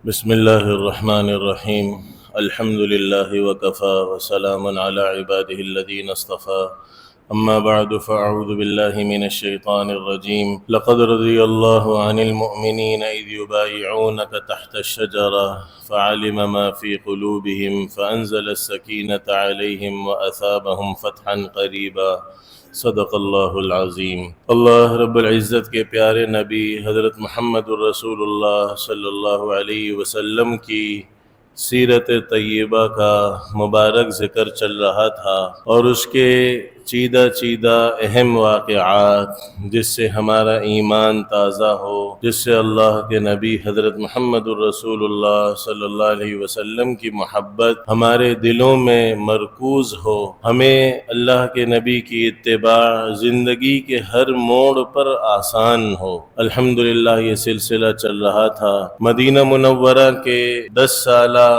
بسم الله الرحمن الرحيم. الحمد لله وكفى وسلام على عباده الذين اصطفى. أما بعد فأعوذ بالله من الشيطان الرجيم. لقد رضي الله عن المؤمنين إذ يبايعونك تحت الشجرة فعلم ما في قلوبهم فأنزل السكينة عليهم وأثابهم فتحا قريبا. صدق اللہ العظیم. اللہ رب العزت کے پیارے نبی حضرت محمد الرسول اللہ صلی اللہ علیہ وسلم کی سیرت طیبہ کا مبارک ذکر چل رہا تھا اور اس کے چیدہ اہم واقعات جس سے ہمارا ایمان تازہ ہو، جس سے اللہ کے نبی حضرت محمد الرسول اللہ صلی اللہ علیہ وسلم کی محبت ہمارے دلوں میں مرکوز ہو، ہمیں اللہ کے نبی کی اتباع زندگی کے ہر موڑ پر آسان ہو۔ الحمدللہ یہ سلسلہ چل رہا تھا مدینہ منورہ کے 10 سالہ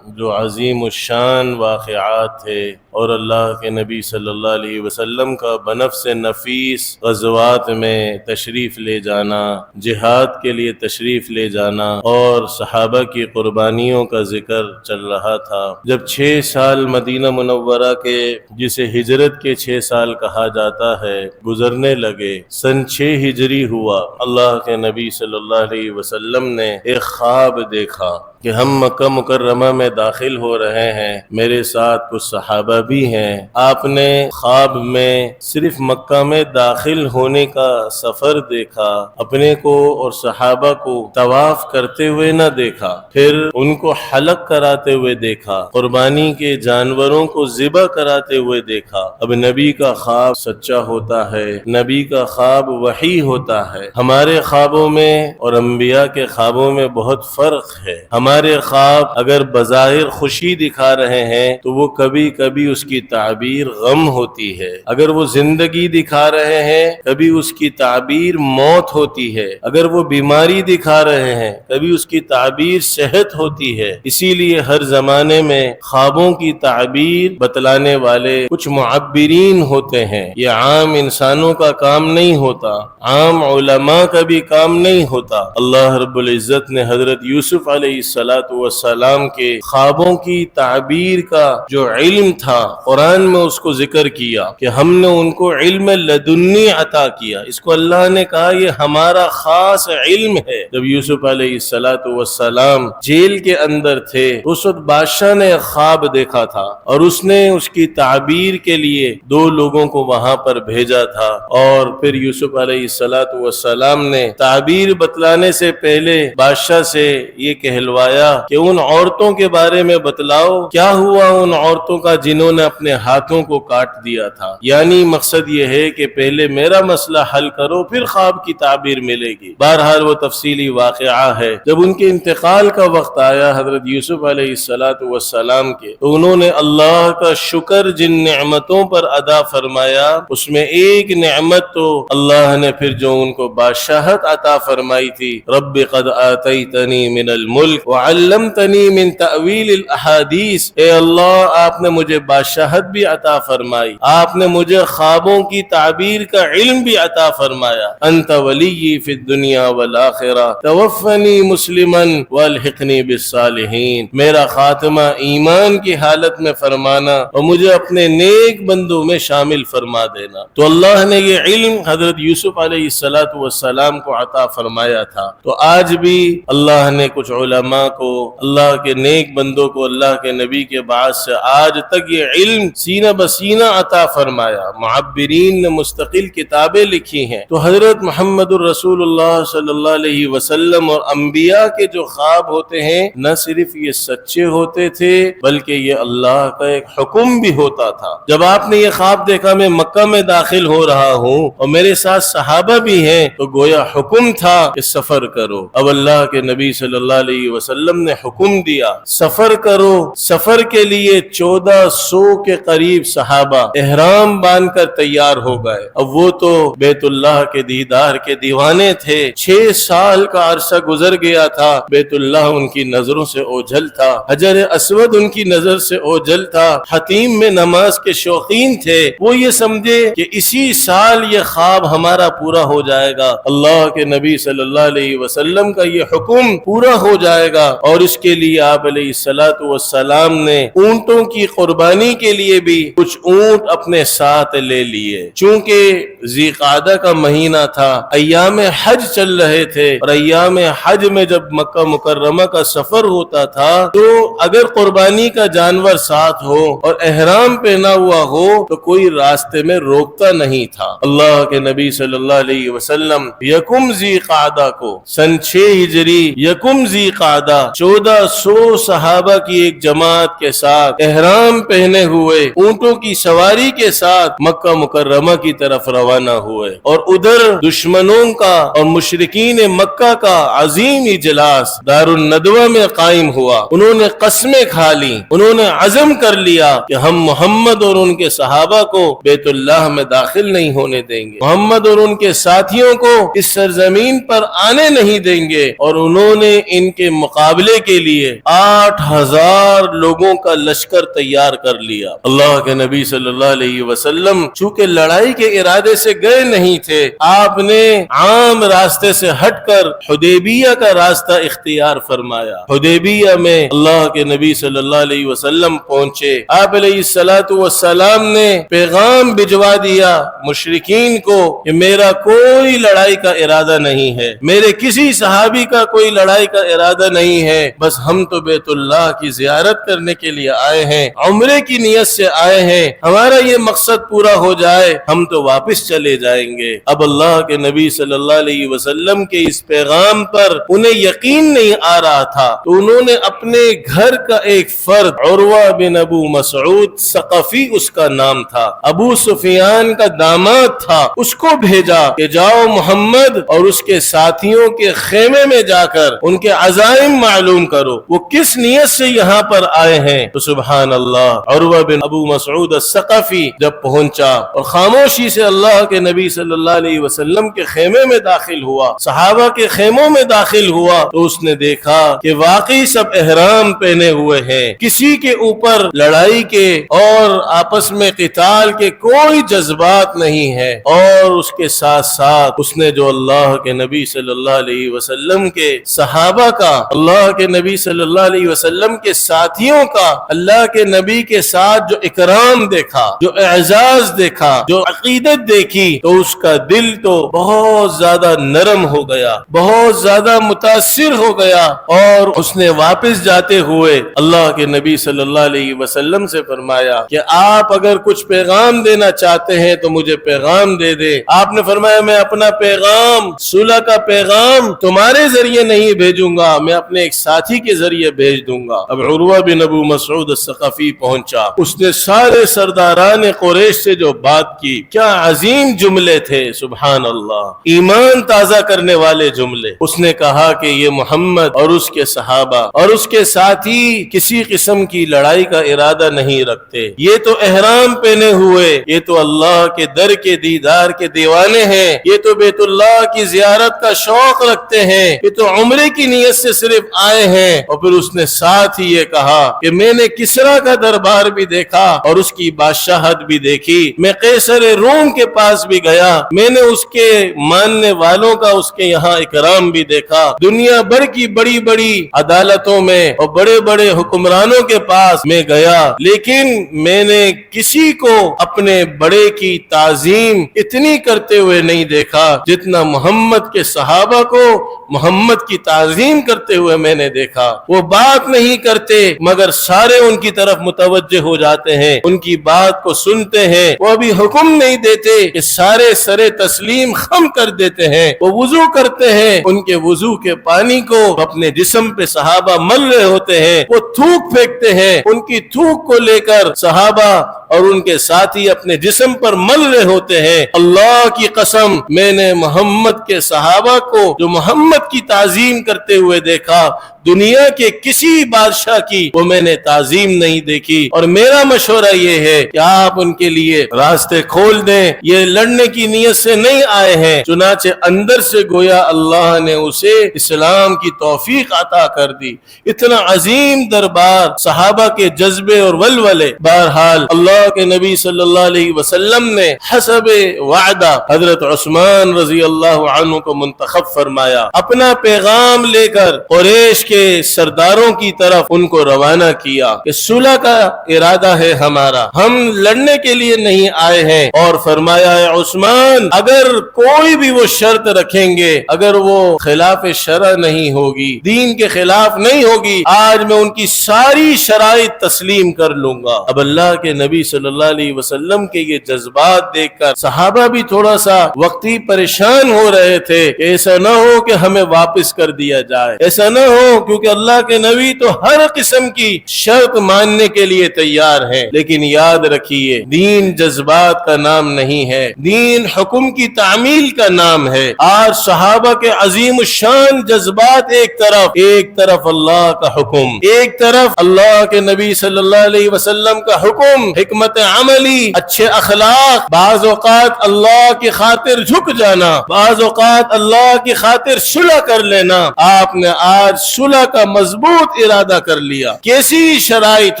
جو عظیم الشان واقعات تھے اور اللہ کے نبی صلی اللہ علیہ وسلم کا بنفس نفیس غزوات میں تشریف لے جانا، جہاد کے لیے تشریف لے جانا اور صحابہ کی قربانیوں کا ذکر چل رہا تھا۔ جب 6 سال مدینہ منورہ کے، جسے ہجرت کے 6 سال کہا جاتا ہے، گزرنے لگے، سن 6 ہجری ہوا، اللہ کے نبی صلی اللہ علیہ وسلم نے ایک خواب دیکھا کہ ہم مکہ مکرمہ میں داخل ہو رہے ہیں، میرے ساتھ کچھ صحابہ بھی ہیں۔ آپ نے خواب میں صرف مکہ میں داخل ہونے کا سفر دیکھا، اپنے کو اور صحابہ کو طواف کرتے ہوئے نہ دیکھا، پھر ان کو حلق کراتے ہوئے دیکھا، قربانی کے جانوروں کو ذبح کراتے ہوئے دیکھا۔ اب نبی کا خواب سچا ہوتا ہے، نبی کا خواب وحی ہوتا ہے۔ ہمارے خوابوں میں اور انبیاء کے خوابوں میں بہت فرق ہے۔ ہمارے خواب اگر بظاہر خوشی دکھا رہے ہیں تو وہ کبھی کبھی اس کی تعبیر غم ہوتی ہے، اگر وہ زندگی دکھا رہے ہیں کبھی اس کی تعبیر موت ہوتی ہے، اگر وہ بیماری دکھا رہے ہیں کبھی اس کی تعبیر صحت ہوتی ہے۔ اسی لیے ہر زمانے میں خوابوں کی تعبیر بتلانے والے کچھ معبرین ہوتے ہیں۔ یہ عام انسانوں کا کام نہیں ہوتا، عام علماء کا بھی کام نہیں ہوتا۔ اللہ رب العزت نے حضرت یوسف علیہ السلام کے خوابوں کی تعبیر کا جو علم تھا قرآن میں اس کو ذکر کیا کہ ہم نے ان کو علم لدنی عطا کیا۔ اس کو اللہ نے کہا یہ ہمارا خاص علم ہے۔ جب یوسف علیہ السلام جیل کے اندر تھے، اس وقت بادشاہ نے خواب دیکھا تھا اور اس نے اس کی تعبیر کے لیے 2 لوگوں کو وہاں پر بھیجا تھا، اور پھر یوسف علیہ السلام نے تعبیر بتلانے سے پہلے بادشاہ سے یہ کہلوایا کہ ان عورتوں کے بارے میں بتلاؤ کیا ہوا ان عورتوں کا جنہوں نے اپنے ہاتھوں کو کاٹ دیا تھا۔ یعنی مقصد یہ ہے کہ پہلے میرا مسئلہ حل کرو پھر خواب کی تعبیر ملے گی۔ بہرحال وہ تفصیلی واقعہ ہے۔ جب ان کے انتقال کا وقت آیا حضرت یوسف علیہ السلام کے، تو انہوں نے اللہ کا شکر جن نعمتوں پر ادا فرمایا، اس میں ایک نعمت تو اللہ نے پھر جو ان کو بادشاہت عطا فرمائی تھی، رب قد آتیتنی من الملک وعلمتنی من تأویل الاحادیث، اے اللہ آپ نے مجھے بادشاہت بھی عطا فرمائی، آپ نے مجھے خوابوں کی تعبیر کا علم بھی عطا فرمایا، انت ولی فی الدنیا والآخرہ توفنی مسلما والحقنی بالصالحین، میرا خاتمہ ایمان کی حالت میں فرمانا اور مجھے اپنے نیک بندوں میں شامل فرما دینا۔ تو اللہ نے یہ علم حضرت یوسف علیہ السلام کو عطا فرمایا تھا۔ تو آج بھی اللہ نے کچھ علماء کو، اللہ کے نیک بندوں کو اللہ کے نبی کے بعد سے آج تک یہ علم سینہ بسینہ عطا فرمایا۔ معبرین نے مستقل کتابیں لکھی ہیں۔ تو حضرت محمد الرسول اللہ صلی اللہ علیہ وسلم اور انبیاء کے جو خواب ہوتے ہیں نہ صرف یہ سچے ہوتے تھے بلکہ یہ اللہ کا ایک حکم بھی ہوتا تھا۔ جب آپ نے یہ خواب دیکھا میں مکہ میں داخل ہو رہا ہوں اور میرے ساتھ صحابہ بھی ہیں، تو گویا حکم تھا کہ سفر کرو۔ اب اللہ کے نبی صلی اللہ علیہ وسلم نے حکم دیا سفر کرو۔ سفر کے لیے 1400 100 کے قریب صحابہ احرام باندھ کر تیار ہو گئے۔ اب وہ تو بیت اللہ کے دیدار کے دیوانے تھے، 6 سال کا عرصہ گزر گیا تھا، بیت اللہ ان کی نظروں سے اوجھل تھا، حجر اسود ان کی نظر سے اوجھل تھا، حتیم میں نماز کے شوقین تھے، وہ یہ سمجھے کہ اسی سال یہ خواب ہمارا پورا ہو جائے گا، اللہ کے نبی صلی اللہ علیہ وسلم کا یہ حکم پورا ہو جائے گا، اور اس کے لیے آپ علیہ السلام نے اونٹوں کی قربانی کے لیے بھی کچھ اونٹ اپنے ساتھ لے لیے۔ چونکہ ذی قعدہ کا مہینہ تھا، ایام حج چل رہے تھے، اور ایام حج میں جب مکہ مکرمہ کا سفر ہوتا تھا تو اگر قربانی کا جانور ساتھ ہو اور احرام پہنا ہوا ہو تو کوئی راستے میں روکتا نہیں تھا۔ اللہ کے نبی صلی اللہ علیہ وسلم یکم ذی قعدہ کو سن 6 ہجری یکم ذی قعدہ 1400 صحابہ کی ایک جماعت کے ساتھ احرام پہنے ہوئے اونٹوں کی سواری کے ساتھ مکہ مکرمہ کی طرف روانہ ہوئے، اور ادھر دشمنوں کا اور مشرکین مکہ کا عظیم اجلاس دار الندوہ میں قائم ہوا۔ انہوں نے قسمیں کھا لی، انہوں نے عزم کر لیا کہ ہم محمد اور ان کے صحابہ کو بیت اللہ میں داخل نہیں ہونے دیں گے، محمد اور ان کے ساتھیوں کو اس سرزمین پر آنے نہیں دیں گے، اور انہوں نے ان کے مقابلے کے لیے 8000 لوگوں کا لشکر تیار کر لیا۔ اللہ کے نبی صلی اللہ علیہ وسلم چونکہ لڑائی کے ارادے سے گئے نہیں تھے، آپ نے عام راستے سے ہٹ کر حدیبیہ کا راستہ اختیار فرمایا۔ حدیبیہ میں اللہ کے نبی صلی اللہ علیہ وسلم پہنچے، آپ علیہ السلام نے پیغام بھجوا دیا مشرکین کو کہ میرا کوئی لڑائی کا ارادہ نہیں ہے، میرے کسی صحابی کا کوئی لڑائی کا ارادہ نہیں ہے، بس ہم تو بیت اللہ کی زیارت کرنے کے لیے آئے ہیں، عمرے کی نیت سے آئے ہیں، ہمارا یہ مقصد پورا ہو جائے ہم تو واپس چلے جائیں گے۔ اب اللہ کے نبی صلی اللہ علیہ وسلم کے اس پیغام پر انہیں یقین نہیں آ رہا تھا، تو انہوں نے اپنے گھر کا ایک فرد عروہ بن ابو مسعود ثقفی اس کا نام تھا، ابو سفیان کا داماد تھا، اس کو بھیجا کہ جاؤ محمد اور اس کے ساتھیوں کے خیمے میں جا کر ان کے عزائم معلوم کرو، وہ کس نیت سے یہاں پر آئے ہیں۔ تو سبحان اللہ، عروہ بن ابو مسعود الثقفی جب پہنچا اور خاموشی سے اللہ کے نبی صلی اللہ علیہ وسلم کے خیمے میں داخل ہوا، صحابہ کے خیموں میں داخل ہوا، تو اس نے دیکھا کہ واقعی سب احرام پہنے ہوئے ہیں، کسی کے اوپر لڑائی کے اور آپس میں قتال کے کوئی جذبات نہیں ہے، اور اس کے ساتھ ساتھ اس نے جو اللہ کے نبی صلی اللہ علیہ وسلم کے صحابہ کا، اللہ کے نبی صلی اللہ علیہ وسلم کے ساتھیوں کا، اللہ کے نبی کے ساتھ جو اکرام دیکھا، جو اعزاز دیکھا، جو عقیدت دیکھی، تو اس کا دل تو بہت زیادہ نرم ہو گیا، بہت زیادہ متاثر ہو گیا، اور اس نے واپس جاتے ہوئے اللہ کے نبی صلی اللہ علیہ وسلم سے فرمایا کہ آپ اگر کچھ پیغام دینا چاہتے ہیں تو مجھے پیغام دے دے۔ آپ نے فرمایا میں اپنا پیغام، صلح کا پیغام تمہارے ذریعے نہیں بھیجوں گا، میں اپنے ایک ساتھی کے ذریعے بھیج دوں گا۔ اب عروہ بن ابو مسعود الثقفی پہنچا، اس نے سارے سرداران قریش سے جو بات کی، کیا عظیم جملے تھے، سبحان اللہ، ایمان تازہ کرنے والے جملے۔ اس نے کہا کہ یہ محمد اور اس کے صحابہ اور اس کے ساتھی کسی قسم کی لڑائی کا ارادہ نہیں رکھتے، یہ تو احرام پہنے ہوئے، یہ تو اللہ کے در کے دیدار کے دیوانے ہیں، یہ تو بیت اللہ کی زیارت کا شوق رکھتے ہیں، یہ تو عمرے کی نیت سے صرف آئے ہیں۔ اور پھر اس نے ساتھ ہی یہ کہا کہ میں نے کسرا کا دربار بھی دیکھا اور اس کی بادشاہت بھی دیکھی، میں قیصر روم کے پاس بھی گیا، میں نے اس کے ماننے والوں کا اس کے یہاں اکرام بھی دیکھا، دنیا بھر کی بڑی بڑی عدالتوں میں اور بڑے بڑے حکمرانوں کے پاس میں گیا، لیکن میں نے کسی کو اپنے بڑے کی تعظیم اتنی کرتے ہوئے نہیں دیکھا جتنا محمد کے صحابہ کو محمد کی تعظیم کرتے ہوئے میں نے دیکھا۔ وہ بات نہیں کرتے مگر سارے ان کی طرف متوجہ ہو جاتے ہیں، ان کی بات کو سنتے ہیں، وہ ابھی حکم نہیں دیتے کہ سارے سر تسلیم خم کر دیتے ہیں، وہ وضو کرتے ہیں، ان کے وضو کے پانی کو اپنے جسم پہ صحابہ مل رہے ہوتے ہیں، وہ تھوک پھینکتے ہیں، ان کی تھوک کو لے کر صحابہ اور ان کے ساتھی اپنے جسم پر مل رہے ہوتے ہیں۔ اللہ کی قسم، میں نے محمد کے صحابہ کو جو محمد کی تعظیم کرتے ہوئے دیکھا، دنیا کے کسی بادشاہ کی وہ میں نے تعظیم نہیں دیکھی، اور میرا مشورہ یہ ہے کہ آپ ان کے لیے راستے کھول دیں، یہ لڑنے کی نیت سے نہیں آئے ہیں۔ چنانچہ اندر سے گویا اللہ نے اسے اسلام کی توفیق عطا کر دی۔ اتنا عظیم دربار، صحابہ کے جذبے اور ولولے۔ بہرحال اللہ کے نبی صلی اللہ علیہ وسلم نے حسب وعدہ حضرت عثمان رضی اللہ عنہ کو منتخب فرمایا، اپنا پیغام لے کر قریش کے سرداروں کی طرف ان کو روانہ کیا کہ صلح کا ارادہ ہے ہمارا، ہم لڑنے کے لیے نہیں آئے ہیں، اور فرمایا اے عثمان اگر کوئی بھی وہ شرط رکھیں گے، اگر وہ خلاف شرع نہیں ہوگی، دین کے خلاف نہیں ہوگی، آج میں ان کی ساری شرائط تسلیم کر لوں گا۔ اب اللہ کے نبی صلی اللہ علیہ وسلم کے یہ جذبات دیکھ کر صحابہ بھی تھوڑا سا وقتی پریشان ہو رہے تھے کہ ایسا نہ ہو کہ ہمیں واپس کر دیا جائے، ایسا نہ ہو، کیونکہ اللہ کے نبی تو ہر قسم کی شرط ماننے کے لیے تیار ہیں۔ لیکن یاد رکھیے دین جذبات کا نام نہیں ہے، دین حکم کی تعمیل کا نام ہے۔ آج صحابہ کے عظیم الشان جذبات ایک طرف اللہ کا حکم، ایک طرف اللہ کے نبی صلی اللہ علیہ وسلم کا حکم، حکمت عملی، اچھے اخلاق، بعض اوقات اللہ کی خاطر جھک جانا، بعض اوقات اللہ کی خاطر صلح کر لینا۔ آپ نے آج صلح کا مضبوط ارادہ کر لیا، کیسی شرائط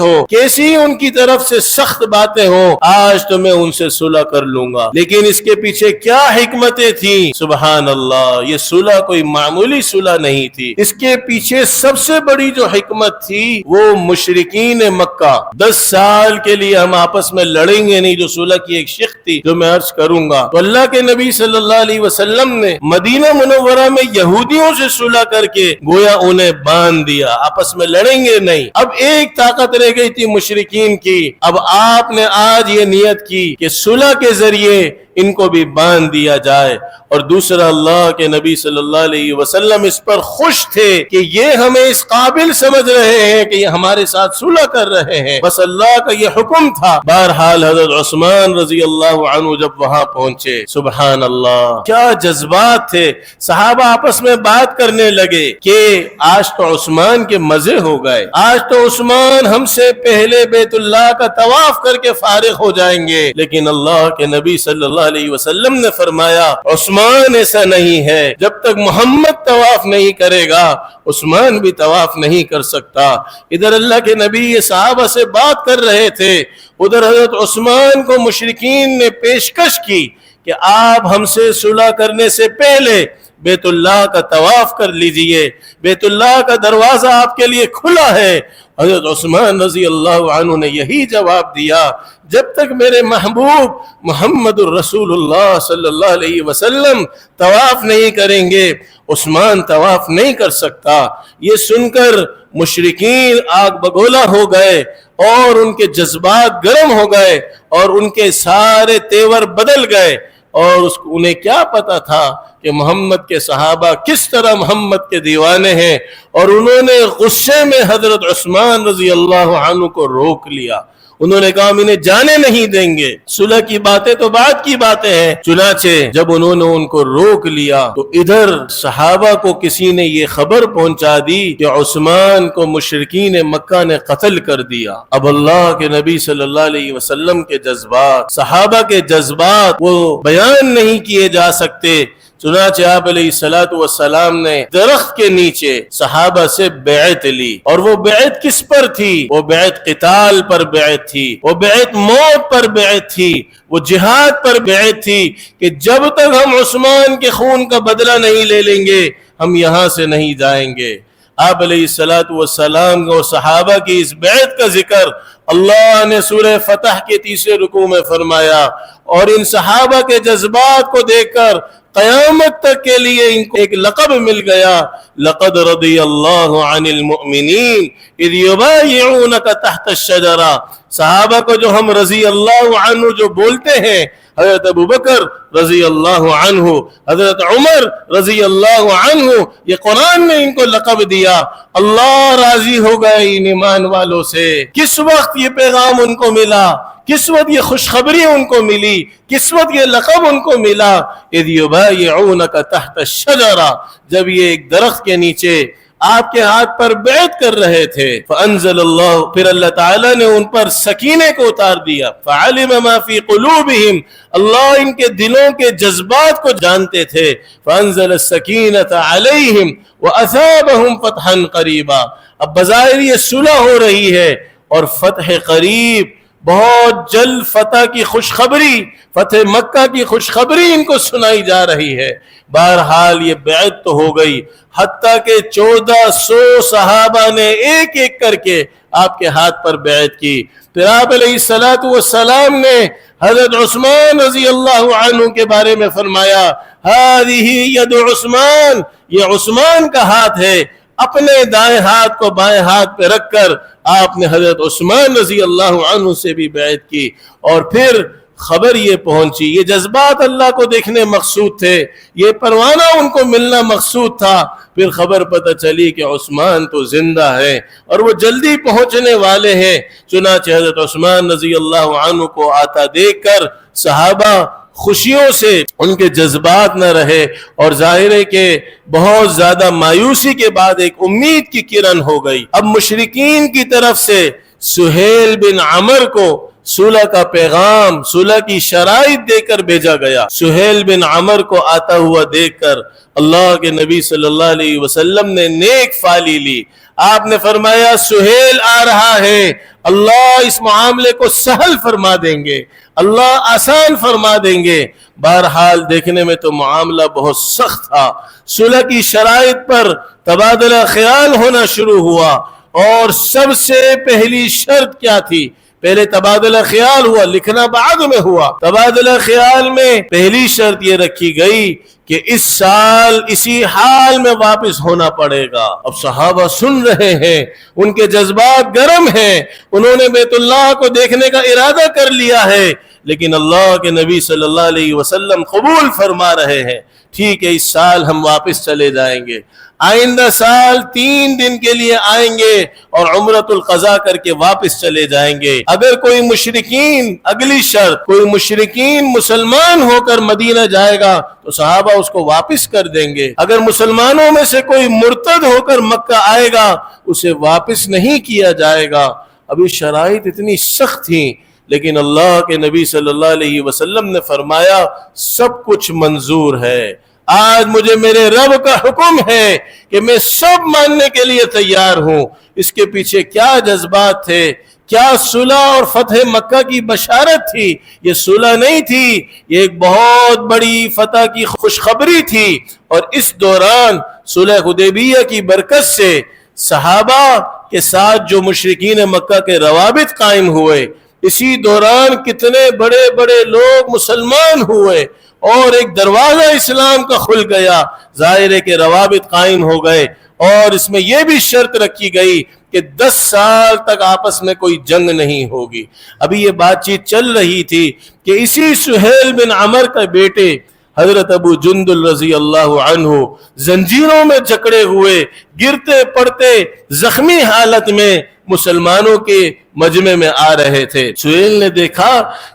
ہو، کیسی ان کی طرف سے سخت باتیں ہوں، آج تو میں ان سے صلح کر لوں گا۔ لیکن اس کے پیچھے کیا حکمتیں تھیں؟ سبحان اللہ، یہ صلح کوئی معمولی صلح نہیں تھی، اس کے پیچھے سب سے بڑی جو حکمت تھی وہ مشرکین مکہ 10 سال کے لیے ہم آپس میں لڑیں گے نہیں، جو صلح کی ایک شق تھی جو میں عرض کروں گا۔ تو اللہ کے نبی صلی اللہ علیہ وسلم نے مدینہ منورہ میں یہودیوں سے صلح کر کے گویا انہیں باندھ دیا، آپس میں لڑیں گے نہیں۔ اب ایک طاقت رہ گئی تھی مشرکین کی، اب آپ نے آج یہ نیت کی کہ صلح کے ذریعے ان کو بھی باندھ دیا جائے، اور دوسرا اللہ کے نبی صلی اللہ علیہ وسلم اس پر خوش تھے کہ یہ ہمیں اس قابل سمجھ رہے ہیں کہ یہ ہمارے ساتھ صلح کر رہے ہیں، بس اللہ کا یہ حکم تھا۔ بہرحال حضرت عثمان رضی اللہ عنہ جب وہاں پہنچے، سبحان اللہ کیا جذبات تھے، صحابہ آپس میں بات کرنے لگے کہ آج تو عثمان کے مزے ہو گئے، آج تو عثمان ہم سے پہلے بیت اللہ کا طواف کر کے فارغ ہو جائیں گے۔ لیکن اللہ کے نبی صلی اللہ علیہ وسلم نے فرمایا عثمان ایسا نہیں ہے، جب تک محمد طواف نہیں کرے گا عثمان بھی طواف نہیں کر سکتا۔ ادھر اللہ کے نبی یہ صحابہ سے بات کر رہے تھے، ادھر حضرت عثمان کو مشرکین نے پیشکش کی کہ آپ ہم سے صلح کرنے سے پہلے بیت اللہ کا طواف کر لیجئے، بیت اللہ کا دروازہ آپ کے لیے کھلا ہے۔ حضرت عثمان رضی اللہ عنہ نے یہی جواب دیا، جب تک میرے محبوب محمد الرسول اللہ صلی اللہ علیہ وسلم طواف نہیں کریں گے عثمان طواف نہیں کر سکتا۔ یہ سن کر مشرکین آگ بگولا ہو گئے اور ان کے جذبات گرم ہو گئے اور ان کے سارے تیور بدل گئے، اور انہیں کیا پتا تھا کہ محمد کے صحابہ کس طرح محمد کے دیوانے ہیں، اور انہوں نے غصے میں حضرت عثمان رضی اللہ عنہ کو روک لیا۔ انہوں نے کہا ہم انہیں جانے نہیں دیں گے، صلح کی باتیں تو بعد کی باتیں ہیں۔ چنانچہ جب انہوں نے ان کو روک لیا تو ادھر صحابہ کو کسی نے یہ خبر پہنچا دی کہ عثمان کو مشرکین مکہ نے قتل کر دیا۔ اب اللہ کے نبی صلی اللہ علیہ وسلم کے جذبات، صحابہ کے جذبات وہ بیان نہیں کیے جا سکتے۔ چنانچہ آپ علیہ السلام نے درخت کے نیچے صحابہ سے بیعت لی، اور وہ بیعت کس پر تھی؟ وہ بیعت قتال پر بیعت تھی، وہ بیعت موت پر بیعت تھی، وہ جہاد پر بیعت تھی کہ جب تک ہم عثمان کے خون کا بدلہ نہیں لے لیں گے ہم یہاں سے نہیں جائیں گے۔ آپ علیہ السلام اور صحابہ کی اس بیعت کا ذکر اللہ نے سورہ فتح کے 3 رکوع میں فرمایا، اور ان صحابہ کے جذبات کو دیکھ کر قیامت تک کے لیے ان کو ایک لقب مل گیا، لقد رضی اللہ عن المؤمنین اذ یبایعونک تحت الشجرہ۔ صحابہ کو جو ہم رضی اللہ عنہ جو بولتے ہیں، حضرت ابو بکر رضی اللہ عنہ، حضرت عمر رضی اللہ عنہ، یہ قرآن نے ان کو لقب دیا۔ اللہ راضی ہو گئے ان ایمان والوں سے۔ کس وقت یہ پیغام ان کو ملا، کس وقت یہ خوشخبری ان کو ملی، کس وقت یہ لقب ان کو ملا؟ اذ یبایعونک تحت الشجرہ، جب یہ ایک درخت کے نیچے آپ کے ہاتھ پر بیعت کر رہے تھے. فانزل اللہ، پھر اللہ تعالیٰ نے ان پر سکینے کو اتار دیا. فعلم ما فی قلوبہم، اللہ ان کے دلوں کے جذبات کو جانتے تھے. فانزل السکینۃ علیہم واثابہم فتحا قریبا. اب بظاہر یہ صلح ہو رہی ہے اور فتح قریب، بہت جلد فتح کی خوشخبری، فتح مکہ کی خوشخبری ان کو سنائی جا رہی ہے. بہرحال یہ بیعت تو ہو گئی، حتیٰ کہ 1400 صحابہ نے ایک ایک کر کے آپ کے ہاتھ پر بیعت کی. پھر آپ علیہ السلام نے حضرت عثمان رضی اللہ عنہ کے بارے میں فرمایا، ہذہ ید عثمان، یہ عثمان کا ہاتھ ہے. اپنے دائیں ہاتھ کو بائیں ہاتھ پہ رکھ کر آپ نے حضرت عثمان رضی اللہ عنہ سے بھی بیعت کی. اور پھر خبر یہ پہنچی، یہ جذبات اللہ کو دیکھنے مقصود تھے، یہ پروانہ ان کو ملنا مقصود تھا. پھر خبر پتہ چلی کہ عثمان تو زندہ ہے اور وہ جلدی پہنچنے والے ہیں. چنانچہ حضرت عثمان رضی اللہ عنہ کو آتا دیکھ کر صحابہ خوشیوں سے ان کے جذبات نہ رہے، اور ظاہر ہے کہ بہت زیادہ مایوسی کے بعد ایک امید کی کرن ہو گئی. اب مشرکین کی طرف سے سہیل بن عمر کو صلح کا پیغام، صلح کی شرائط دے کر بھیجا گیا. سہیل بن عمر کو آتا ہوا دیکھ کر اللہ کے نبی صلی اللہ علیہ وسلم نے نیک فالی لی. آپ نے فرمایا سہیل آ رہا ہے، اللہ اس معاملے کو سہل فرما دیں گے، اللہ آسان فرما دیں گے. بہرحال دیکھنے میں تو معاملہ بہت سخت تھا. صلح کی شرائط پر تبادلہ خیال ہونا شروع ہوا، اور سب سے پہلی شرط کیا تھی؟ پہلے تبادلہ خیال ہوا، لکھنا بعد میں ہوا. تبادلہ خیال میں پہلی شرط یہ رکھی گئی کہ اس سال اسی حال میں واپس ہونا پڑے گا. اب صحابہ سن رہے ہیں، ان کے جذبات گرم ہیں، انہوں نے بیت اللہ کو دیکھنے کا ارادہ کر لیا ہے، لیکن اللہ کے نبی صلی اللہ علیہ وسلم قبول فرما رہے ہیں. ٹھیک ہے، اس سال ہم واپس چلے جائیں گے، آئندہ سال 3 دن کے لیے آئیں گے اور عمرۃ القضاء کر کے واپس چلے جائیں گے. اگر کوئی مشرکین، اگلی شرط، کوئی مشرکین مسلمان ہو کر مدینہ جائے گا تو صحابہ اس کو واپس کر دیں گے. اگر مسلمانوں میں سے کوئی مرتد ہو کر مکہ آئے گا اسے واپس نہیں کیا جائے گا. اب یہ شرائط اتنی سخت تھیں، لیکن اللہ کے نبی صلی اللہ علیہ وسلم نے فرمایا سب کچھ منظور ہے. آج مجھے میرے رب کا حکم ہے کہ میں سب ماننے کے لیے تیار ہوں. اس کے پیچھے کیا جذبات تھے، کیا صلح اور فتح مکہ کی بشارت تھی. یہ صلح نہیں تھی، یہ ایک بہت بڑی فتح کی خوشخبری تھی. اور اس دوران صلح حدیبیہ کی برکت سے صحابہ کے ساتھ جو مشرکین مکہ کے روابط قائم ہوئے، اسی دوران کتنے بڑے بڑے لوگ مسلمان ہوئے اور ایک دروازہ اسلام کا کھل گیا. ظاہر ہے کہ روابط قائم ہو گئے، اور اس میں یہ بھی شرط رکھی گئی کہ 10 سال تک آپس میں کوئی جنگ نہیں ہوگی. ابھی یہ بات چیت چل رہی تھی کہ اسی سہیل بن عمر کا بیٹے حضرت ابو جندل رضی اللہ عنہ زنجیروں میں جکڑے ہوئے، گرتے پڑتے زخمی حالت میں مسلمانوں کے مجمع میں آ رہے تھے. سہیل نے دیکھا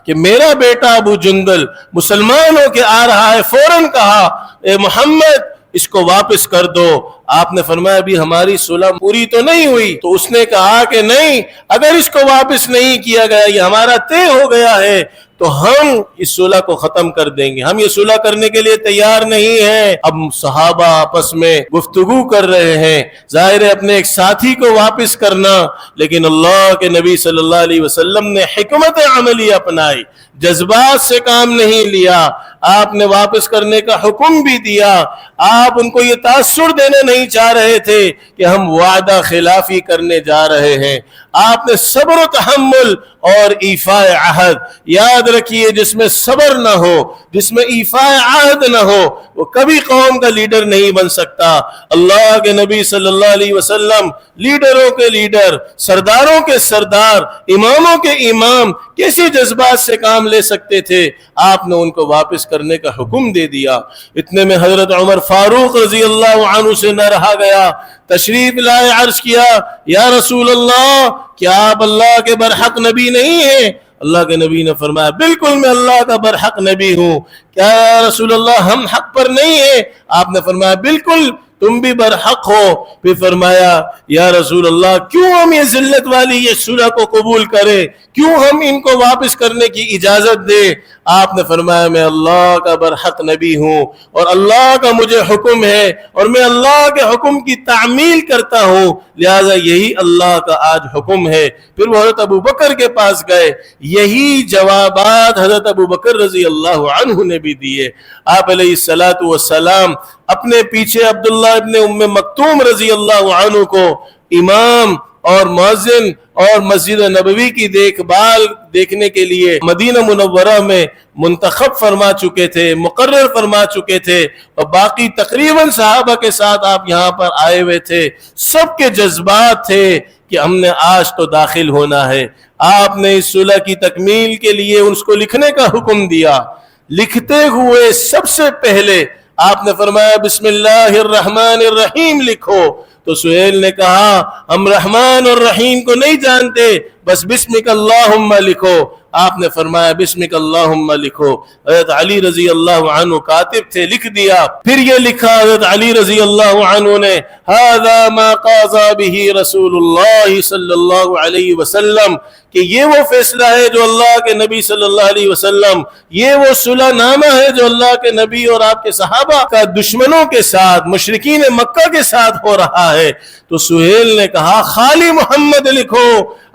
کہ میرا بیٹا ابو جندل مسلمان ہو کے آ رہا ہے، فوراً کہا اے محمد اس کو واپس کر دو. آپ نے فرمایا ابھی ہماری صلح پوری تو نہیں ہوئی. تو اس نے کہا کہ نہیں، اگر اس کو واپس نہیں کیا گیا، یہ ہمارا طے ہو گیا ہے، تو ہم اس صلح کو ختم کر دیں گے، ہم یہ صلح کرنے کے لیے تیار نہیں ہیں. اب صحابہ آپس میں گفتگو کر رہے ہیں، ظاہر ہے اپنے ایک ساتھی کو واپس کرنا، لیکن اللہ کے نبی صلی اللہ علیہ وسلم نے حکمت عملی اپنائی، جذبات سے کام نہیں لیا. آپ نے واپس کرنے کا حکم بھی دیا. آپ ان کو یہ تاثر دینے نہیں چاہ رہے تھے کہ ہم وعدہ خلافی کرنے جا رہے ہیں. آپ نے صبر و تحمل اور ایفاء عہد، یاد رکھیے جس میں صبر نہ ہو، جس میں ایفاء عہد نہ ہو، وہ کبھی قوم کا لیڈر نہیں بن سکتا. اللہ کے نبی صلی اللہ علیہ وسلم لیڈروں کے لیڈر، سرداروں کے سردار، اماموں کے امام کیسے جذبات سے کام لے سکتے تھے. آپ نے ان کو واپس کرنے کا حکم دے دیا. اتنے میں حضرت عمر فاروق رضی اللہ عنہ سے نہ رہا گیا، تشریف لائے، عرض کیا یا رسول اللہ کیا آپ اللہ کے برحق نبی نہیں ہیں؟ اللہ کے نبی نے فرمایا بالکل میں اللہ کا برحق نبی ہوں. کیا یا رسول اللہ ہم حق پر نہیں ہیں؟ آپ نے فرمایا بالکل تم بھی برحق ہو۔ پھر فرمایا یا رسول اللہ کیوں ہم یہ ذلت والی یہ صلح کو قبول کریں، کیوں ہم ان کو واپس کرنے کی اجازت دیں؟ آپ نے فرمایا میں اللہ کا برحق نبی ہوں اور اللہ کا مجھے حکم ہے اور میں اللہ کے حکم کی تعمیل کرتا ہوں، لہذا یہی اللہ کا آج حکم ہے۔ پھر وہ حضرت ابو بکر کے پاس گئے، یہی جوابات حضرت ابو بکر رضی اللہ عنہ نے بھی دیے۔ آپ علیہ السلام اپنے پیچھے عبداللہ ابن ام مکتوم رضی اللہ عنہ کو امام اور مؤذن اور مسجد نبوی کی دیکھ بھال دیکھنے کے لیے مدینہ منورہ میں منتخب فرما چکے تھے، مقرر فرما چکے تھے، اور باقی تقریباً صحابہ کے ساتھ آپ یہاں پر آئے ہوئے تھے۔ سب کے جذبات تھے کہ ہم نے آج تو داخل ہونا ہے۔ آپ نے اس صلح کی تکمیل کے لیے اس کو لکھنے کا حکم دیا۔ لکھتے ہوئے سب سے پہلے آپ نے فرمایا بسم اللہ الرحمن الرحیم لکھو، تو سہیل نے کہا ہم رحمان اور رحیم کو نہیں جانتے، بس بسمک اللہم لکھو۔ آپ نے فرمایا بسمک اللہم لکھو۔ حضرت علی رضی اللہ عنہ کاتب تھے، لکھ دیا۔ پھر یہ لکھا حضرت علی رضی اللہ عنہ نے ھذا ما قضى به رسول اللہ صلی اللہ علیہ وسلم، کہ یہ وہ فیصلہ ہے جو اللہ کے نبی صلی اللہ علیہ وسلم، یہ وہ صلح نامہ ہے جو اللہ کے نبی اور آپ کے صحابہ کا دشمنوں کے ساتھ، مشرکین مکہ کے ساتھ ہو رہا ہے۔ تو سہیل نے کہا خالی محمد لکھو،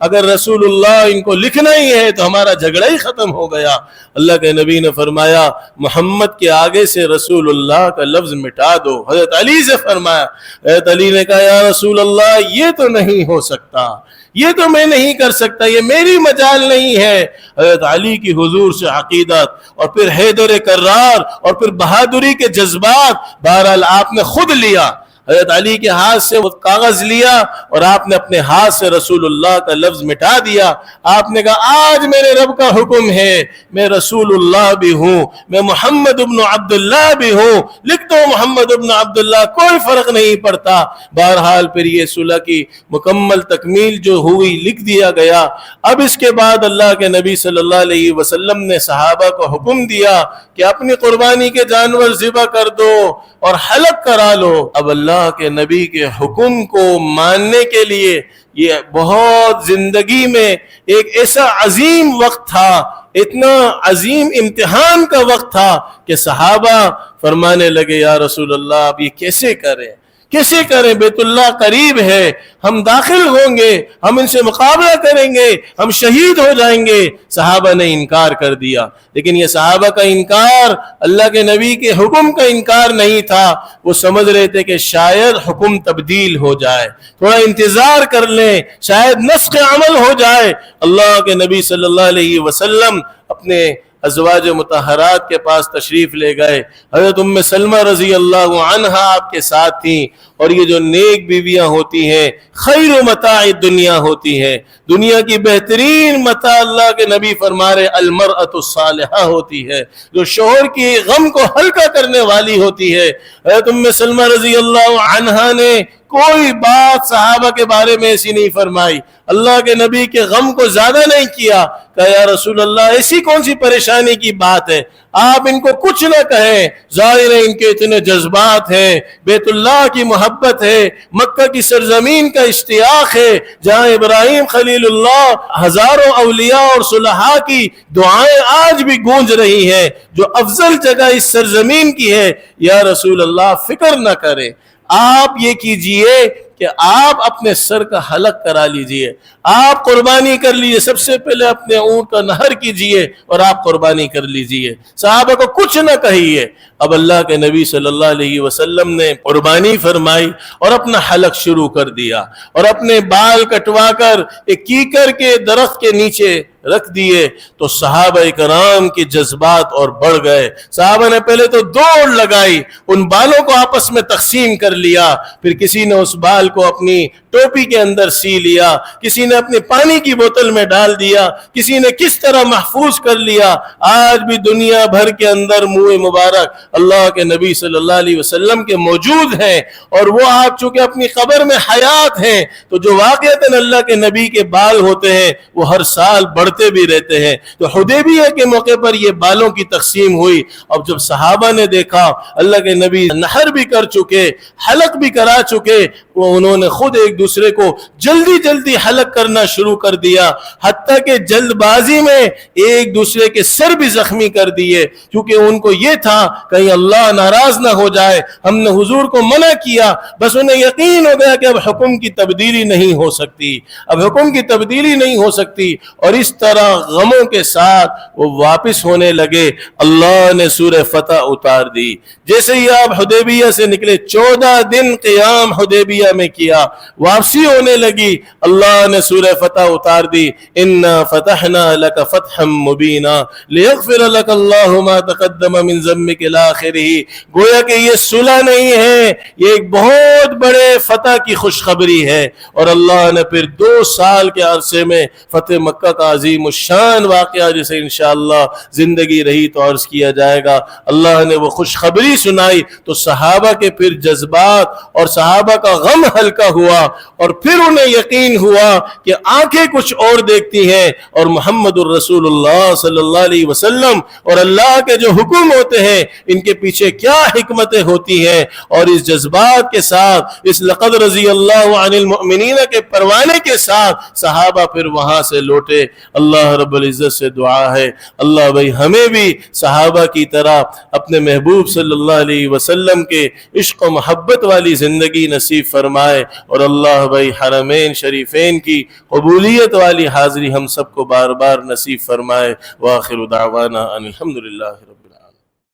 اگر رسول اللہ ان کو لکھنا ہی ہے تو ہمارا جھگڑا ہی ختم ہو گیا۔ اللہ کے نبی نے فرمایا محمد کے آگے سے رسول اللہ کا لفظ مٹا دو۔ حضرت علی سے فرمایا، حضرت علی نے کہا یا رسول اللہ یہ تو نہیں ہو سکتا، یہ تو میں نہیں کر سکتا، یہ میری مجال نہیں ہے۔ حضرت علی کی حضور سے عقیدت اور پھر حیدر کرار اور پھر بہادری کے جذبات، بہرحال آپ نے خود لیا۔ حضرت علی کے ہاتھ سے وہ کاغذ لیا اور آپ نے اپنے ہاتھ سے رسول اللہ کا لفظ مٹا دیا۔ آپ نے کہا آج میرے رب کا حکم ہے، میں رسول اللہ بھی ہوں، میں محمد ابن عبداللہ بھی ہوں، لکھ دو محمد ابن عبداللہ، کوئی فرق نہیں پڑتا۔ بہرحال پھر یہ صلح کی مکمل تکمیل جو ہوئی لکھ دیا گیا۔ اب اس کے بعد اللہ کے نبی صلی اللہ علیہ وسلم نے صحابہ کو حکم دیا کہ اپنی قربانی کے جانور ذبح کر دو اور حلق کرا لو۔ اب اللہ کے نبی کے حکم کو ماننے کے لیے یہ بہت زندگی میں ایک ایسا عظیم وقت تھا، اتنا عظیم امتحان کا وقت تھا کہ صحابہ فرمانے لگے یا رسول اللہ اب یہ کیسے کریں، کیسے کریں؟ بیت اللہ قریب ہے، ہم داخل ہوں گے، ہم ان سے مقابلہ کریں گے، ہم شہید ہو جائیں گے۔ صحابہ نے انکار کر دیا، لیکن یہ صحابہ کا انکار اللہ کے نبی کے حکم کا انکار نہیں تھا۔ وہ سمجھ رہے تھے کہ شاید حکم تبدیل ہو جائے، تھوڑا انتظار کر لیں، شاید نسخ عمل ہو جائے۔ اللہ کے نبی صلی اللہ علیہ وسلم اپنے ازواج مطہرات کے پاس تشریف لے گئے۔ حضرت ام سلمہ رضی اللہ عنہا آپ کے ساتھ تھیں، اور یہ جو نیک بیویاں ہوتی ہیں خیر متاع دنیا ہوتی ہیں، دنیا کی بہترین متاع اللہ کے نبی فرما رہے المرأۃ الصالحہ ہوتی ہے، جو شوہر کی غم کو ہلکا کرنے والی ہوتی ہے۔ حضرت ام سلمہ رضی اللہ عنہا نے کوئی بات صحابہ کے بارے میں ایسی نہیں فرمائی، اللہ کے نبی کے غم کو زیادہ نہیں کیا۔ کہا یا رسول اللہ ایسی کون سی پریشانی کی بات ہے، آپ ان کو کچھ نہ کہیں، ظاہر ہے ان کے اتنے جذبات ہیں، بیت اللہ کی محبت ہے، مکہ کی سرزمین کا اشتیاق ہے، جہاں ابراہیم خلیل اللہ ہزاروں اولیاء اور صلحاء کی دعائیں آج بھی گونج رہی ہیں، جو افضل جگہ اس سرزمین کی ہے۔ یا رسول اللہ فکر نہ کریں، آپ یہ کیجئے کہ آپ اپنے سر کا حلق کرا لیجئے، آپ قربانی کر لیجئے، سب سے پہلے اپنے اونٹ کا نہر کیجئے اور آپ قربانی کر لیجئے، صحابہ کو کچھ نہ کہیے۔ اب اللہ کے نبی صلی اللہ علیہ وسلم نے قربانی فرمائی اور اپنا حلق شروع کر دیا، اور اپنے بال کٹوا کر ایک کیکر کے درخت کے نیچے رکھ دیے۔ تو صحابہ کرام کے جذبات اور بڑھ گئے، صحابہ نے پہلے تو دوڑ لگائی، ان بالوں کو آپس میں تقسیم کر لیا، پھر کسی نے اس بال کو اپنی ٹوپی کے اندر سی لیا، کسی نے اپنی پانی کی بوتل میں ڈال دیا، کسی نے کس طرح محفوظ کر لیا۔ آج بھی دنیا بھر کے اندر منہ مبارک اللہ کے نبی صلی اللہ علیہ وسلم کے موجود ہیں، اور وہ آپ چونکہ اپنی قبر میں حیات ہیں، تو جو واقعتاً اللہ کے نبی کے بال ہوتے ہیں وہ ہر سال بڑھ بڑھتے بھی رہتے ہیں۔ تو حدیبیہ کے موقع پر یہ بالوں کی تقسیم ہوئی۔ اب جب صحابہ نے دیکھا اللہ کے نبی نحر بھی کر چکے، حلق بھی کرا چکے، وہ انہوں نے خود ایک دوسرے کو جلدی جلدی حلق کرنا شروع کر دیا، حتیٰ کہ جلد بازی میں ایک دوسرے کے سر بھی زخمی کر دیے، کیونکہ ان کو یہ تھا کہیں اللہ ناراض نہ ہو جائے، ہم نے حضور کو منع کیا، بس انہیں یقین ہو گیا کہ اب حکم کی تبدیلی نہیں ہو سکتی، اب حکم کی تبدیلی نہیں ہو سکتی، اور اس طرح غموں کے ساتھ وہ واپس ہونے لگے۔ اللہ نے سورہ فتح اتار دی۔ جیسے ہی آپ حدیبیہ سے نکلے، 14 دن قیام حدیبیہ میں کیا، واپسی ہونے لگی، اللہ نے سورہ فتح اتار دی، اِنَّا فَتَحْنَا لَكَ فَتْحًا مُبِينًا لِيَغْفِرَ لَكَ اللَّهُ مَا تَقَدَّمَ مِن ذَنبِكَ إِلَى آخِرِهِ۔ گویا کہ یہ صلح نہیں ہے، یہ ایک بہت بڑے فتح کی خوشخبری ہے، اور اللہ نے پھر 2 سال کے عرصے میں فتح مکہ کا عظیم الشان واقعہ جسے انشاءاللہ زندگی رہی تو عرض کیا جائے گا، اللہ نے وہ خوشخبری سنائی تو صحابہ کے پھر جذبات اور صحابہ کا غم ہلکا ہوا، اور پھر انہیں یقین ہوا کہ آنکھیں کچھ اور دیکھتی ہیں، اور محمد الرسول اللہ صلی اللہ علیہ وسلم اور اللہ کے جو حکم ہوتے ہیں ان کے پیچھے کیا حکمتیں ہوتی ہیں، اور اس جذبات کے ساتھ، اس لقد رضی اللہ عن المؤمنین کے پروانے کے ساتھ صحابہ پھر وہاں سے لوٹے۔ اللہ رب العزت سے دعا ہے اللہ بھائی ہمیں بھی صحابہ کی طرح اپنے محبوب صلی اللہ علیہ وسلم کے عشق و محبت والی زندگی نصیب فرمائے، اور اللہ بھائی حرمین شریفین کی قبولیت والی حاضری ہم سب کو بار بار نصیب فرمائے۔ وآخر دعوانا ان الحمدللہ رب